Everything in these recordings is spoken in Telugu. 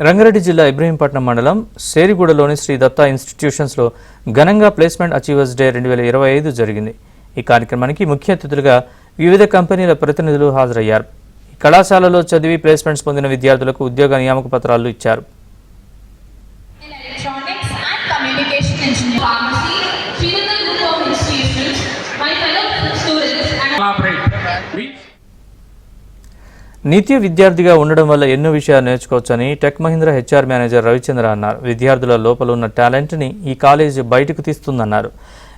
రంగారెడ్డి జిల్లా ఇబ్రహీంపట్నం మండలం సేరిగూడలోని శ్రీ దత్తా ఇన్స్టిట్యూషన్స్లో ఘనంగా ప్లేస్మెంట్ అచీవర్స్ డే 2025 జరిగింది. ఈ కార్యక్రమానికి ముఖ్య అతిథులుగా వివిధ కంపెనీల ప్రతినిధులు హాజరయ్యారు. ఈ కళాశాలలో చదివి ప్లేస్మెంట్స్ పొందిన విద్యార్థులకు ఉద్యోగ నియామక పత్రాలు ఇచ్చారు. నిత్య విద్యార్థిగా ఉండడం వల్ల ఎన్నో విషయాలు నేర్చుకోవచ్చని tech Mahindra HR manager Ravichandra అన్నారు. విద్యార్థుల లోపల ఉన్న టాలెంట్ని ఈ కాలేజీ బయటకు తీస్తుందన్నారు.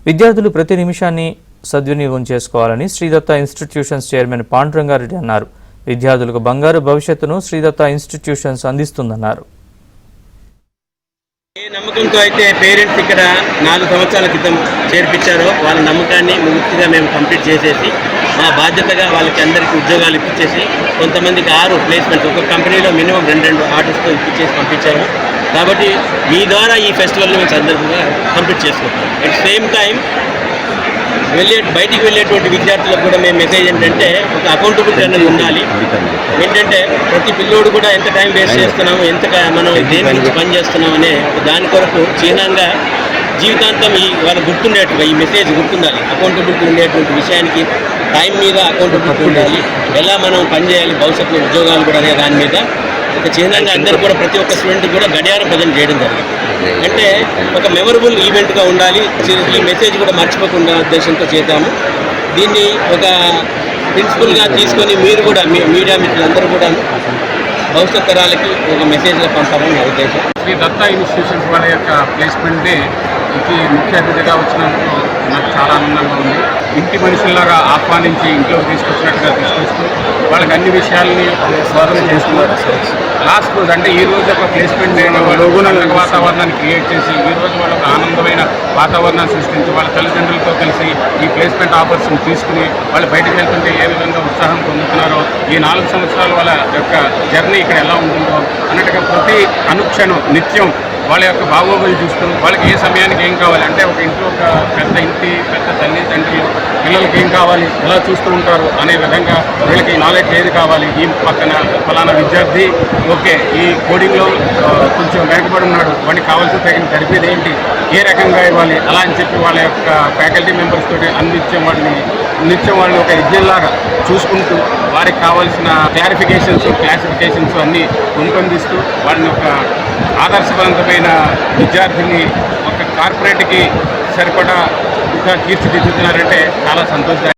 విద్యార్థులు ప్రతి నిమిషాన్ని సద్వినియోగం చేసుకోవాలని శ్రీదత్తా ఇన్స్టిట్యూషన్స్ చైర్మన్ పాండురంగారెడ్డి అన్నారు. విద్యార్థులకు బంగారు భవిష్యత్తును శ్రీదత్తా ఇన్స్టిట్యూషన్స్ అందిస్తుందన్నారు. ఏ నమ్మకంతో అయితే పేరెంట్స్ ఇక్కడ 4 సంవత్సరాల క్రితం చేర్పించారో వాళ్ళ నమ్మకాన్ని పూర్తిగా మేము కంప్లీట్ చేసేసి మా బాధ్యతగా వాళ్ళకి అందరికీ ఉద్యోగాలు ఇప్పించేసి కొంతమందికి 6 ప్లేస్మెంట్స్ ఒక కంపెనీలో మినిమం 2 ఆర్డర్స్తో ఇప్పించేసి పంపించాము. కాబట్టి మీ ద్వారా ఈ ఫెస్టివల్ని మేము సందర్భంగా కంప్లీట్ చేసుకుంటాం. అట్ సేమ్ టైం బయటికి వెళ్ళేటువంటి విద్యార్థులకు కూడా మేము మెసేజ్ ఏంటంటే ఒక అకౌంటబిలిటీ అనేది ఉండాలి. ఏంటంటే ప్రతి పిల్లోడు కూడా ఎంత టైం వేస్ట్ చేస్తున్నాము, ఎంత మనం దేని గురించి పని చేస్తున్నాం అనే దాని కొరకు చిహ్నంగా జీవితాంతం వాళ్ళకి గుర్తుండేట్టుగా ఈ మెసేజ్ గుర్తుండాలి. అకౌంటబిలిటీ ఉండేటువంటి విషయానికి టైం మీద అకౌంటబిలిటీ ఉండాలి. ఎలా మనం పనిచేయాలి భవిష్యత్తులో ఉద్యోగాలు కూడా అనే దాని మీద ఒక చిహ్నంగా అందరూ కూడా ప్రతి ఒక్క స్టూడెంట్ కూడా గడియారం ప్రజెంట్ చేయడం జరిగింది. అంటే ఒక మెమరబుల్ ఈవెంట్గా ఉండాలి. ఈ మెసేజ్ కూడా మర్చిపోకుండా ఉద్దేశంతో చేద్దాము. దీన్ని ఒక ప్రిన్సిపల్గా తీసుకొని మీరు కూడా మీడియా మిత్రులందరూ కూడా భవిష్యత్ తరాలకి ఒక మెసేజ్గా పంపాలని నా ఉద్దేశం. శ్రీ దత్తా ఇన్స్టిట్యూషన్స్ వాళ్ళ యొక్క ప్లేస్మెంట్ డేకి ముఖ్య అతిథిగా వచ్చినందుకు నాకు చాలా ఆనందంగా ఉంది. ఇంటి మనుషుల్లాగా ఆహ్వానించి ఇంట్లోకి తీసుకొచ్చినట్టుగా తీసుకొస్తూ వాళ్ళకి అన్ని విషయాల్ని స్వాగతం చేస్తున్నారు. లాస్ట్ రోజు అంటే ఈ రోజు ఒక ప్లేస్మెంట్ డే వాతావరణాన్ని క్రియేట్ చేసి ఈ రోజు వాళ్ళు ఒక ఆనందమైన వాతావరణాన్ని సృష్టించి వాళ్ళ తల్లిదండ్రులతో కలిసి ఈ ప్లేస్మెంట్ ఆఫర్స్ని తీసుకుని వాళ్ళు బయటకు వెళ్తుంటే ఏ విధంగా ఉత్సాహం పొందుతున్నారో, ఈ 4 సంవత్సరాలు వాళ్ళ యొక్క జర్నీ ఇక్కడ ఎలా ఉంటుందో అన్నట్టుగా ప్రతి అనుక్షణం నిత్యం వాళ్ళ యొక్క బాగోగులు చూస్తూ వాళ్ళకి ఏ సమయానికి ఏం కావాలి అంటే ఒక ఇంట్లో ఒక పెద్ద తల్లి తండ్రులు పిల్లలకి ఏం కావాలి ఎలా చూస్తూ ఉంటారు అనే విధంగా వీళ్ళకి నాలెడ్జ్ ఏది కావాలి, ఈ పక్కన ఫలానా విద్యార్థి ఓకే ఈ కోడింగ్లో కొంచెం వెనకబడి ఉన్నాడు, వాడికి కావాల్సిన తగిన తరబేది ఏంటి, ఏ రకంగా ఇవ్వాలి అలా అని చెప్పి వాళ్ళ యొక్క ఫ్యాకల్టీ మెంబర్స్ తోటి నిత్యం వాళ్ళని ఒక యజ్ఞంలాగా చూసుకుంటూ వారికి కావాల్సిన క్లాసిఫికేషన్స్ అన్నీ రూపొందిస్తూ వాళ్ళని ఒక ఆదర్శవంతమైన విద్యార్థిని ఒక కార్పొరేట్కి సరిపడా ఇంకా తీర్చిదిద్దుతున్నారంటే చాలా సంతోషం.